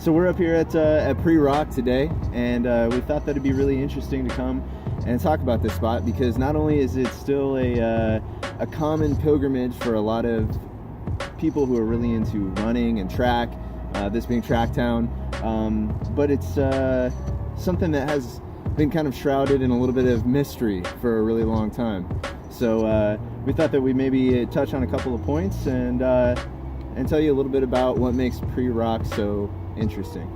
So we're up here at Pre-Rock today, and we thought that it'd be really interesting to come and talk about this spot, because not only is it still a common pilgrimage for a lot of people who are really into running and track, this being Tracktown, but it's something that has been kind of shrouded in a little bit of mystery for a really long time. So we thought that we'd maybe touch on a couple of points and tell you a little bit about what makes Pre-Rock so interesting.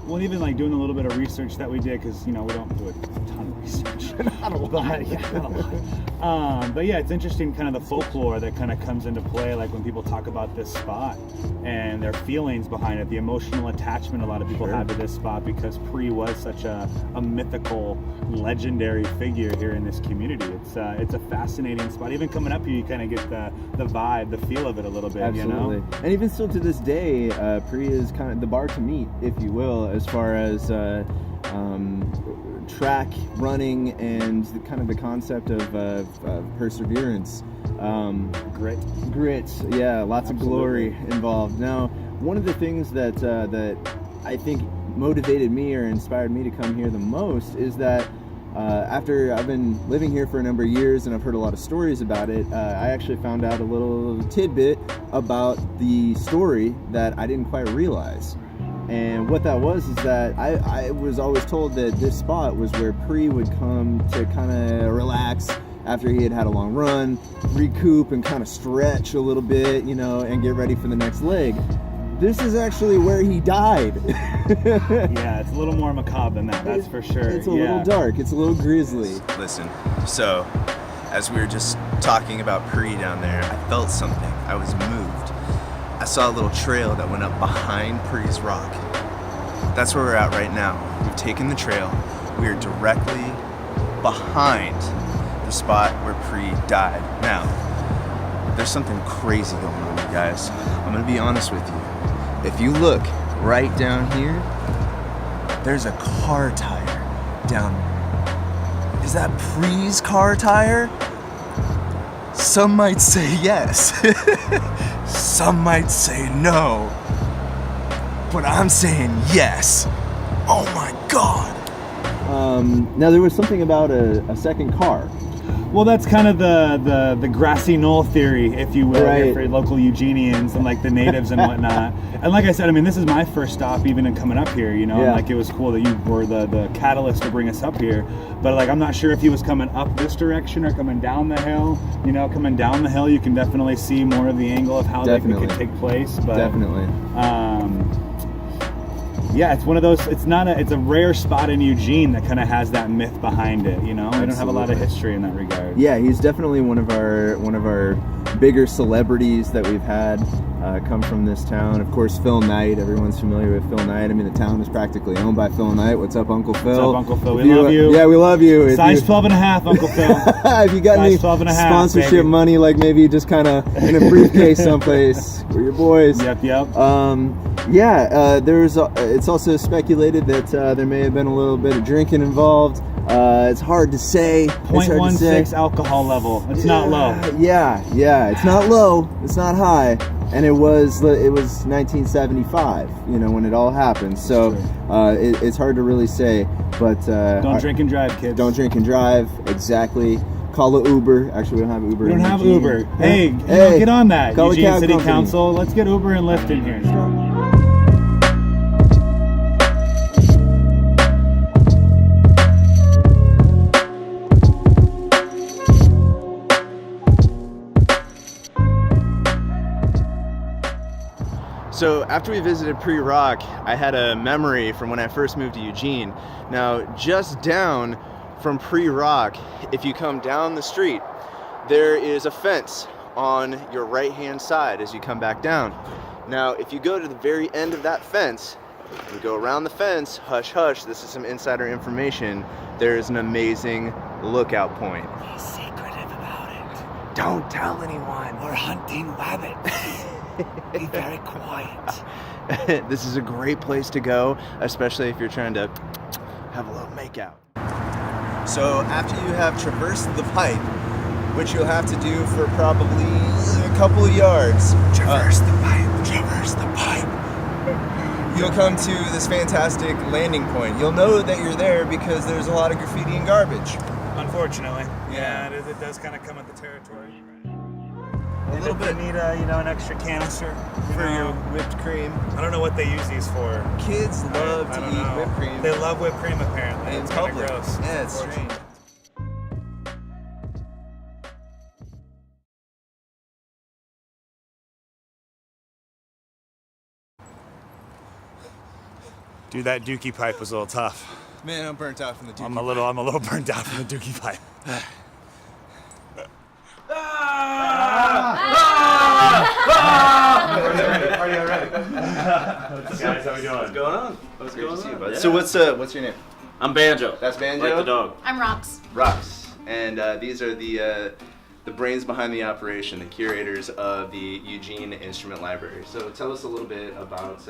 Well, even like doing a little bit of research that we did, because we don't do a ton of research. Not a lot. But yeah, it's interesting, kind of the folklore that kind of comes into play, like when people talk about this spot and their feelings behind it, the emotional attachment a lot of people have to this spot, because Pre was such a mythical, legendary figure here in this community. It's a fascinating spot. Even coming up here, you kind of get the vibe, the feel of it a little bit. Absolutely. And even still to this day, Pre is kind of the bar to meet, if you will, as far as track running and the concept of perseverance, grit, yeah, lots of glory involved. Now, one of the things that I think motivated me or inspired me to come here the most is that after I've been living here for a number of years and I've heard a lot of stories about it, I actually found out a little tidbit about the story that I didn't quite realize. And what that was is that I was always told that this spot was where Pre would come to kind of relax after he had a long run, recoup and kind of stretch a little bit, and get ready for the next leg. This is actually where he died. Yeah, it's a little more macabre than that, that's for sure. It's a little dark, it's a little grisly. Listen, so as we were just talking about Pre down there, I felt something. I was moved. I saw a little trail that went up behind Pre's rock. That's where we're at right now. We've taken the trail. We are directly behind the spot where Pre died. Now, there's something crazy going on, you guys. I'm gonna be honest with you. If you look right down here, there's a car tire down there. Is that Pre's car tire? Some might say yes. Some might say no. But I'm saying yes. Oh my God. Now there was something about a second car. Well, that's kind of the grassy knoll theory, if you will, right, for local Eugenians and like the natives and whatnot. And like I said, this is my first stop even in coming up here, and it was cool that you were the catalyst to bring us up here. But I'm not sure if he was coming up this direction or coming down the hill. Coming down the hill, you can definitely see more of the angle of how that could take place. But definitely. Yeah, it's one of those. It's a rare spot in Eugene that kind of has that myth behind it. We don't have a lot of history in that regard. Yeah, he's definitely one of our bigger celebrities that we've had come from this town. Of course, Phil Knight. Everyone's familiar with Phil Knight. The town is practically owned by Phil Knight. What's up, Uncle Phil? What's up, Uncle Phil? We love you. Yeah, we love you. Size 12 and a half, Uncle Phil. If you got any sponsorship money, like maybe just kind of in a briefcase someplace, we're your boys. Yep. It's also speculated that there may have been a little bit of drinking involved. It's hard to say. 0.16 alcohol level. It's not low. Yeah. It's not low. It's not high. And it was 1975. When it all happened. So it's hard to really say. But don't drink and drive, kids. Don't drink and drive. Exactly. Call an Uber. Actually, we don't have Uber. We don't have Uber. Hey, get on that. Call Eugene City company. Council. Let's get Uber and Lyft in here. So after we visited Pre-Rock, I had a memory from when I first moved to Eugene. Now, just down from Pre-Rock, if you come down the street, there is a fence on your right-hand side as you come back down. Now, if you go to the very end of that fence, you go around the fence, hush hush, this is some insider information, there is an amazing lookout point. Be secretive about it. Don't tell anyone. We're hunting rabbits. Be very quiet. This is a great place to go, especially if you're trying to have a little makeout. So after you have traversed the pipe, which you'll have to do for probably a couple of yards. Traverse the pipe. you'll come to this fantastic landing point. You'll know that you're there because there's a lot of graffiti and garbage. Unfortunately. Yeah. It does kind of come with the territory. A little bit. You need an extra canister For your whipped cream. I don't know what they use these for. Kids love I to don't eat know. whipped cream. They love whipped cream apparently. in It's kind of public. gross. Yeah, it's strange. Dude, that dookie pipe was a little tough. Man, I'm burnt out from the I'm a little burnt out from the dookie pipe. Guys, how we doing? What's going on? What's going on? bud? So what's your name? I'm Banjo. That's Banjo? Like the dog. I'm Rox. Rux. And these are the brains behind the operation, the curators of the Eugene Instrument Library. So tell us a little bit about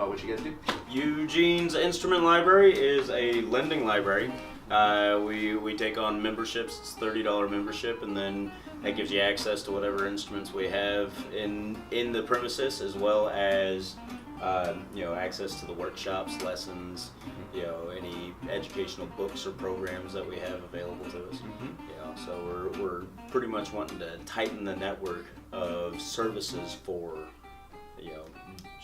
what you guys do. Eugene's Instrument Library is a lending library. We take on memberships. It's $30 membership, and then that gives you access to whatever instruments we have in the premises, as well as access to the workshops, lessons, any educational books or programs that we have available to us. So we're pretty much wanting to tighten the network of services for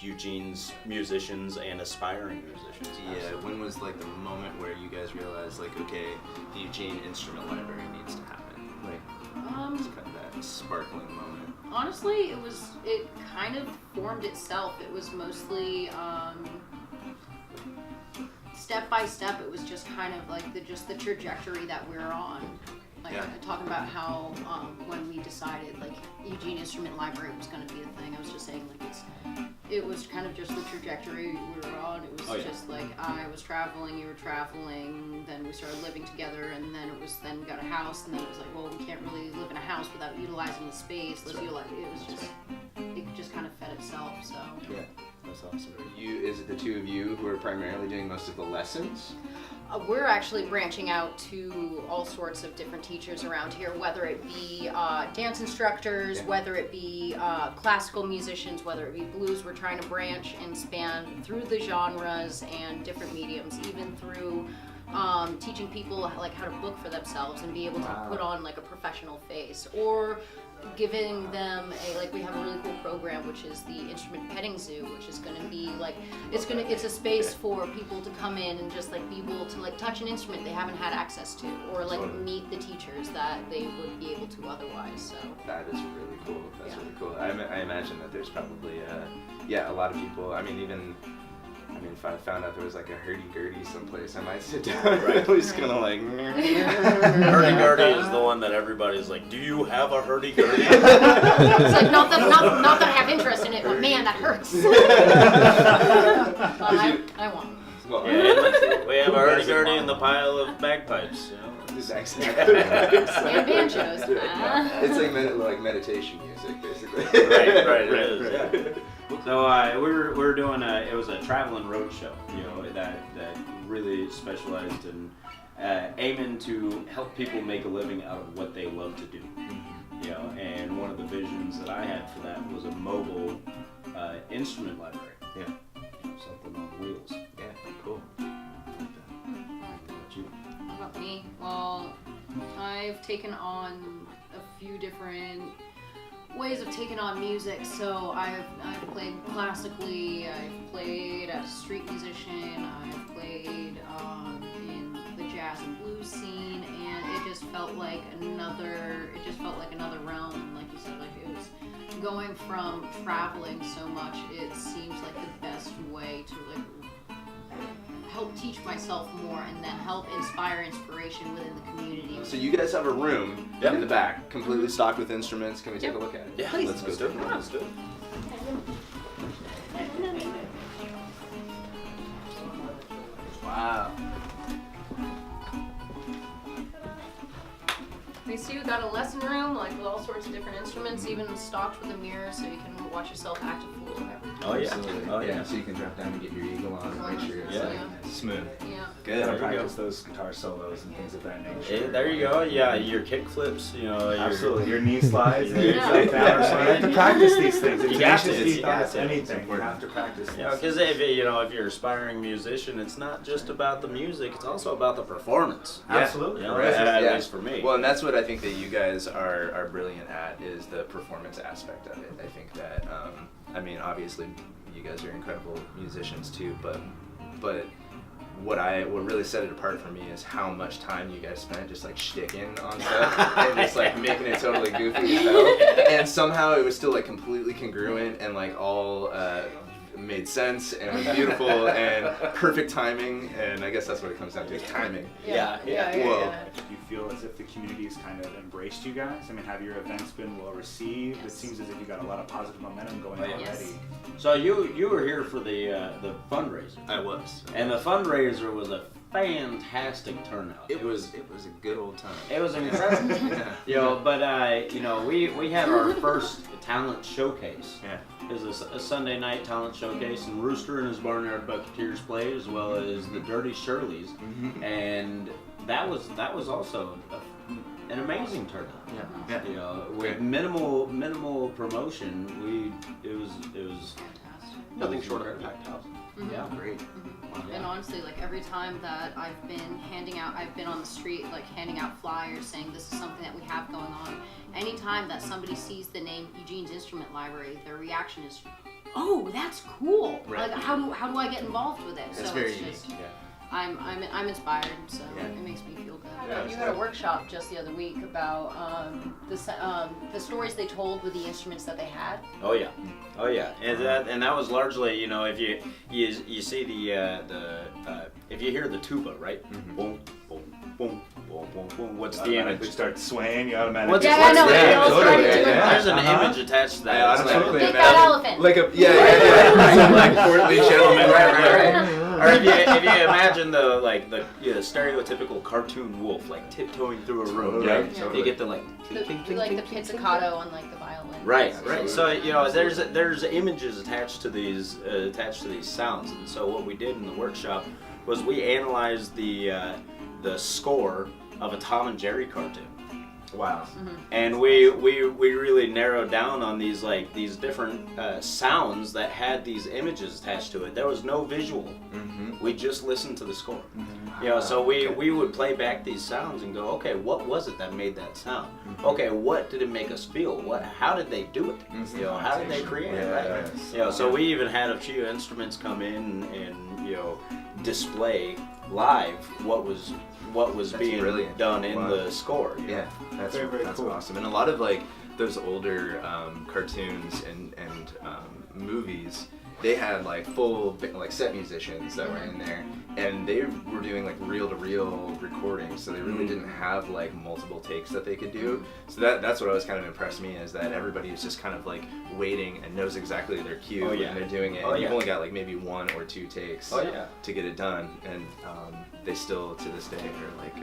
Eugene's musicians and aspiring musicians. Yeah, when was like the moment where you guys realized like, okay, the Eugene Instrument Library needs to happen? Like, it's kind of that sparkling moment. Honestly, it kind of formed itself. It was mostly step by step. It was just kind of like the trajectory that we're on. Like talking about how when we decided like Eugene Instrument Library was going to be a thing, I was just saying like it was kind of just the trajectory we were on. It was just like I was traveling, you were traveling, then we started living together, and then we got a house, and then it was like, well, we can't really live in a house without utilizing the space. Let's utilize it. It just kind of fed itself. So Yeah, that's awesome. Is it the two of you who are primarily doing most of the lessons? We're actually branching out to all sorts of different teachers around here, whether it be dance instructors, whether it be classical musicians, whether it be blues. We're trying to branch and span through the genres and different mediums, even through teaching people like how to book for themselves and be able to put on like a professional face, or giving them we have a really cool program which is the Instrument Petting Zoo, which is going to be like it's a space for people to come in and just like be able to like touch an instrument they haven't had access to, or like meet the teachers that they would be able to otherwise. So that is really cool. That's really cool. I imagine that there's probably a lot of people. I mean, if I found out there was like a hurdy-gurdy someplace, I might sit down and at least kind of like... Hurdy-gurdy is the one that everybody's like, do you have a hurdy-gurdy? it's like not that I have interest in it, but man, that hurts. I won't. Well, We have a hurdy-gurdy in the pile of bagpipes. Exactly. And banjos. It's like meditation music, basically. Right. It is. So we were doing it was a traveling road show, that really specialized in aiming to help people make a living out of what they love to do. And one of the visions that I had for that was a mobile instrument library. Yeah. Something on wheels. Yeah, cool. How about me? Well, I've taken on a few different ways of taking on music. So I've played classically, I've played as a street musician, I've played in the jazz and blues scene, and it just felt like another realm. Like you said, like it was going from traveling so much, it seems like the best way to like help teach myself more and then help inspire inspiration within the community. So you guys have a room in the back, completely stocked with instruments. Can we take a look at it? Yeah, Please. Let's do it. Let's do it. Wow. We see we got a lesson room, like with all sorts of different instruments, even stocked with a mirror so you can watch yourself act a fool and everything. Oh yeah. Absolutely. Oh yeah. So you can drop down and get your eagle on and make sure it's Yeah. like smooth. Yeah. Good. Gotta There you practice those guitar solos and things of that nature. There you go. Yeah, your kick flips. You know. Absolutely. Your knee slides, Yeah. your like that or something. You have to practice these things. If You you got to. tenacious You thought, got it's to. anything. You have to practice You know, this. because if if you're an aspiring musician, it's not just about the music; it's also about the performance. Absolutely. You know, Right. at Yeah. least for me. Well, and that's what I think that you guys are brilliant at is the performance aspect of it. I think that I mean, obviously, you guys are incredible musicians too, but what really set it apart for me is how much time you guys spent just like shticking on stuff and just like making it totally goofy as hell, and somehow it was still like completely congruent and like all made sense and was beautiful and perfect timing, and I guess that's what it comes down to is timing. Yeah. Whoa. Do you feel as if the community has kind of embraced you guys? I mean, have your events been well received? Yes. It seems as if you got a lot of positive momentum going Oh, yeah. already. Yes. So you were here for the fundraiser, I was. and the fundraiser was a fantastic turnout. It was a good old time. It was incredible. You know, but you know, we had our first talent showcase. Yeah. It was a Sunday night talent showcase, and Rooster and his Barnyard Bucketeers played, as well as the Dirty Shirleys, and that was also an amazing turnout. Yeah. You know, with minimal promotion, it was Nothing short of a packed house. yeah. Great. And honestly, like every time that I've been on the street, like handing out flyers saying this is something that we have going on. Anytime that somebody sees the name Eugene's Instrument Library, their reaction is, "Oh, that's cool! Right. Like, how do I get involved with it?" That's so very it's unique. just, Yeah. I'm inspired, so Yeah. it makes me feel good. Yeah, You had a workshop just the other week about the stories they told with the instruments that they had. Oh yeah, and that was largely, you know, if you see the if you hear the tuba, right? Boom, boom, boom, boom, boom, boom. What's the Automatically image? start swaying. You automatically. What's Yeah, I know. Yeah, They all totally, started yeah, doing yeah. There's an Uh-huh. image attached to that. Yeah, It's like- absolutely. Big fat elephant. Like a yeah. Like portly gentleman. Right. Or if you imagine the stereotypical cartoon wolf like tiptoeing through a room, Yeah, right? totally. You get the like The pizzicato on like the violin. right. Absolutely. So you know, there's images attached to these sounds, and so what we did in the workshop was we analyzed the score of a Tom and Jerry cartoon. Wow. And we really narrowed down on these different sounds that had these images attached to it. There was no visual. We just listened to the score. You know, so we would play back these sounds and go, okay, what was it that made that sound? Okay, what did it make us feel? How did they do it? You know, how did they create it? Right? Yes. You know, so we even had a few instruments come in and you know display live what was That's being brilliant. done in Wow. the score. you know? Yeah, that's Very that's cool. awesome. And a lot of like those older cartoons and movies, they had like full like set musicians that were in there, and they were doing like reel-to-reel recordings, so they really didn't have like multiple takes that they could do. So that's what always kind of impressed me is that everybody is just kind of like waiting and knows exactly their cue Oh, yeah. and they're doing it. Oh, and you've yeah. only got like maybe 1 or 2 takes Oh, yeah. to get it done, and they still to this day are like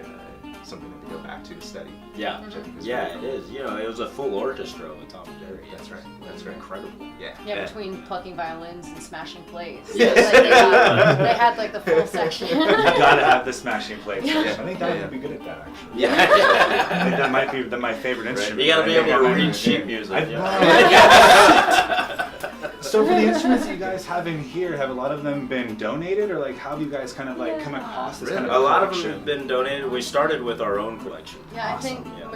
something that they go back to study. Yeah, Which I think is yeah, really it is. You know, it was a full orchestra with Tom and Jerry. That's right. That's incredible. Yeah. Yeah, between plucking violins and smashing plates. Yes. Like, they had like the full section. You gotta have the smashing plates. Yeah. I think Dad Yeah. would be good at that actually. Yeah. I think that might be my favorite instrument. You gotta be I think able to I might read be- sheet music. I- yeah. So for the instruments that you guys have in here, have a lot of them been donated, or like how have you guys kind of like come across this kind of A lot of them collection? have been donated. We started with our own collection. Yeah, Awesome. I think Yeah.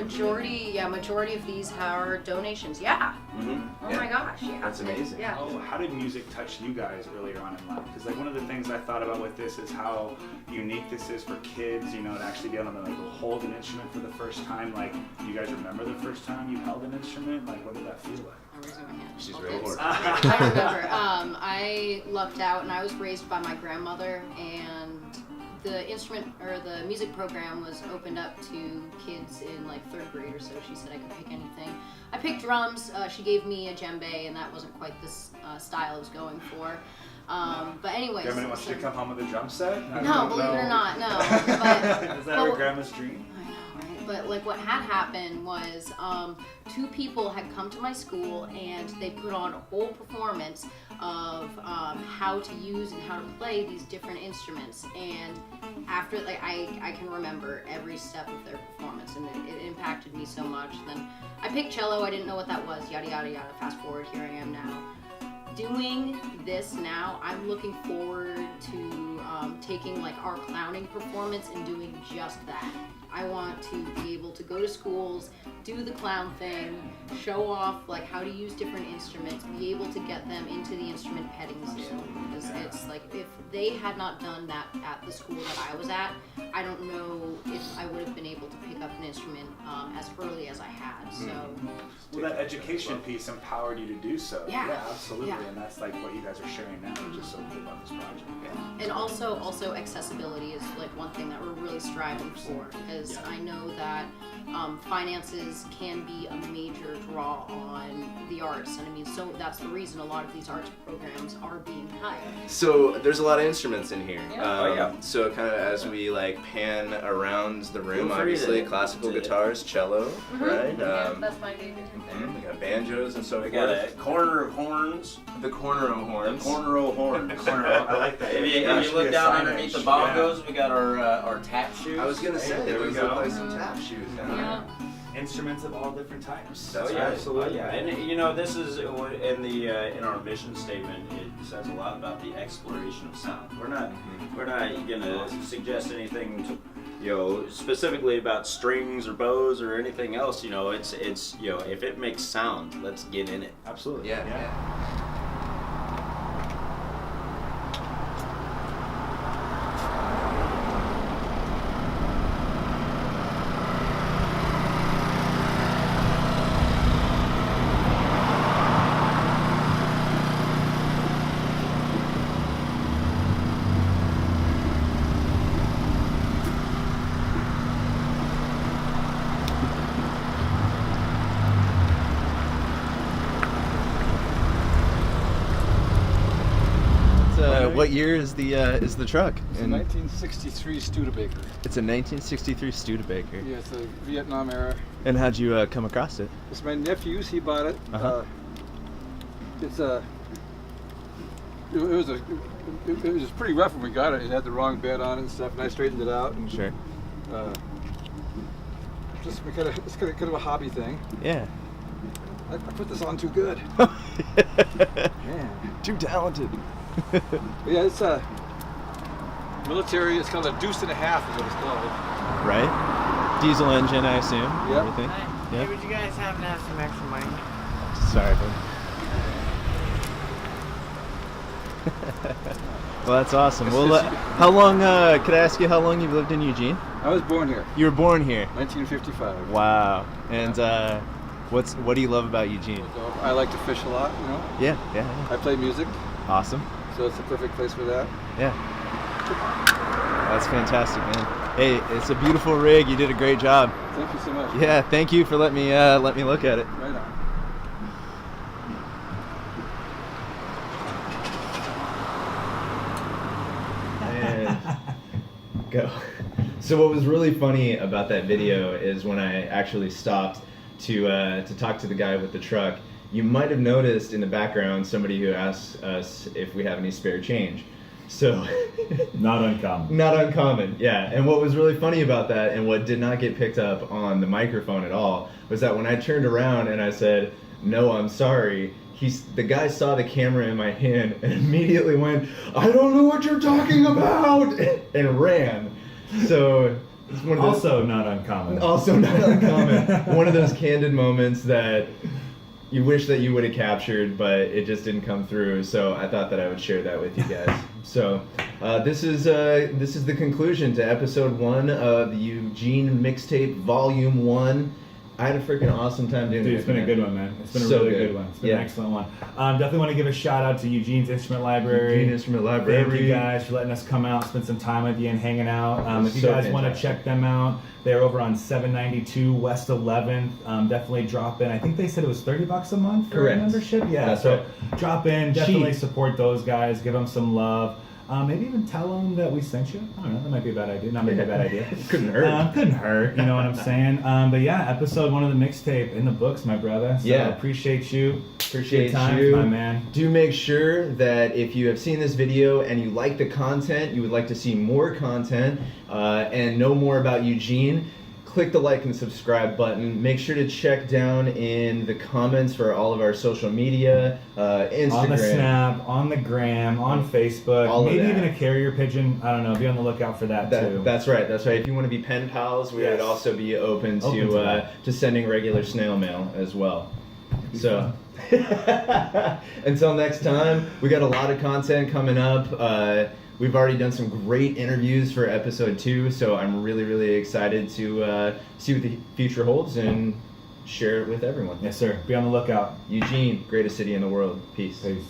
majority of these are donations. Yeah. Mm-hmm. Oh Yeah. my gosh. Yeah. That's amazing. Yeah. Oh, how did music touch you guys earlier on in life? Because like one of the things I thought about with this is how unique this is for kids, you know, to actually be able to like hold an instrument for the first time. Like, do you guys remember the first time you held an instrument? Like, what did that feel like? I'm raising my hand. She's Okay. ready for it. I remember. I lucked out, and I was raised by my grandmother, and the instrument or the music program was opened up to kids in like 3rd grade or so. She said I could pick anything. I picked drums. She gave me a djembe, and that wasn't quite the style I was going for. But anyways. Grandma wants you to come home with a drum set? I No, don't believe it or know. not, no. But, Is that her grandma's dream? I know, right? But like what had happened was 2 people had come to my school and they put on a whole performance of how to use and how to play these different instruments. And after, like, I can remember every step of their performance, and it impacted me so much. Then I picked cello. I didn't know what that was. Yada yada yada. Fast forward, here I am now. Doing this now, I'm looking forward to taking like our clowning performance and doing just that. I want to be able to go to schools, do the clown thing, show off like how to use different instruments, be able to get them into the instrument petting zoo. Because it's like, if they had not done that at the school that I was at, I don't know if I would have been able to pick up an instrument as early as I had. So, well, that education piece empowered you to do so. Yeah. Absolutely. Yeah. And that's like what you guys are sharing now, which is so cool about this project. Yeah. and also accessibility is like one thing that we're really striving for, because I know that finances can be a major draw on the arts, and I mean, so that's the reason a lot of these arts programs are being cut. So there's a lot of instruments in here. Yeah. So kind of as we like pan around the room, Feel free obviously to- classical guitars, cello, right? That's my favorite thing. We got banjos and so We forth. got a corner of horns. The corner of horns. Corner of horns. I like that. If you look down underneath the bongos, we got our tap shoes. I was gonna say there we those go. look like some tap shoes. Yeah. Instruments of all different types. That's right. Absolutely. And you know, this is in the in our mission statement. It says a lot about the exploration of sound. We're not gonna suggest anything to, you know, specifically about strings or bows or anything else. You know, it's you know, if it makes sound, let's get in it. Absolutely. Yeah. What year is the truck? It's a 1963 Studebaker. It's a 1963 Studebaker. Yeah, it's a Vietnam era. And how'd you come across it? It's my nephew's. He bought it. Uh-huh. It's a. It was pretty rough when we got it. It had the wrong bed on it and stuff, and I straightened it out. And, Sure. it's kind of a hobby thing. Yeah. I put this on too good. Man. Too talented. Yeah, it's a military. It's called a deuce and a half, is what it's called. Right? Diesel engine, I assume. Yep. Everything. Hey, Yep. would you guys happen to have some extra money? Sorry, bud. Well, that's awesome. Well, how long? Could I ask you how long you've lived in Eugene? I was born here, You were born here. 1955. Wow. And what do you love about Eugene? So I like to fish a lot, you know. Yeah. I play music, Awesome. so it's a perfect place for that. Yeah. That's fantastic, man. Hey, it's a beautiful rig. You did a great job. Thank you so much. Yeah. Thank you for letting me look at it. Right on. And go. So what was really funny about that video is when I actually stopped to talk to the guy with the truck. You might have noticed in the background somebody who asked us if we have any spare change. So Not uncommon. not uncommon, yeah. And what was really funny about that, and what did not get picked up on the microphone at all, was that when I turned around and I said, "No, I'm sorry," the guy saw the camera in my hand and immediately went, "I don't know what you're talking about," and ran. So it's one of those, Also not uncommon. also not uncommon. One of those candid moments that you wish that you would have captured, but it just didn't come through. So I thought that I would share that with you guys. So this is the conclusion to episode 1 of the Eugene Mixtape Volume 1. I had a freaking awesome time doing it. Dude, it's been a good one, man. It's been a So really good. good one. It's been Yeah. an excellent one. Definitely want to give a shout out to Eugene's Instrument Library. Eugene Instrument Library. Thank you guys for letting us come out, spend some time with you and hanging out. If you So guys want to fantastic. check them out, they're over on 792 West 11th. Definitely drop in. I think they said it was $30 a month for Correct. a membership. Yeah, That's so right. drop in. Definitely Cheap. support those guys. Give them some love. Maybe even tell them that we sent you. I don't know. That might be a bad idea. Not maybe a bad idea. Couldn't hurt. Couldn't hurt. You know what I'm saying? But yeah, episode 1 of the mixtape in the books, my brother. So Yeah. appreciate you. Appreciate Good times, you, my man. Do make sure that if you have seen this video and you like the content, you would like to see more content, and know more about Eugene, click the like and subscribe button. Make sure to check down in the comments for all of our social media, Instagram. On the Snap, on the Gram, on Facebook, All of maybe that. even a carrier pigeon. I don't know. Be on the lookout for that too. That's right. That's right. If you want to be pen pals, we would Yes. also be open Open to that. to sending regular snail mail as well. So until next time, we got a lot of content coming up. We've already done some great interviews for episode 2, so I'm really, really excited to see what the future holds and share it with everyone. Yes, sir. Be on the lookout. Eugene, greatest city in the world. Peace. Peace.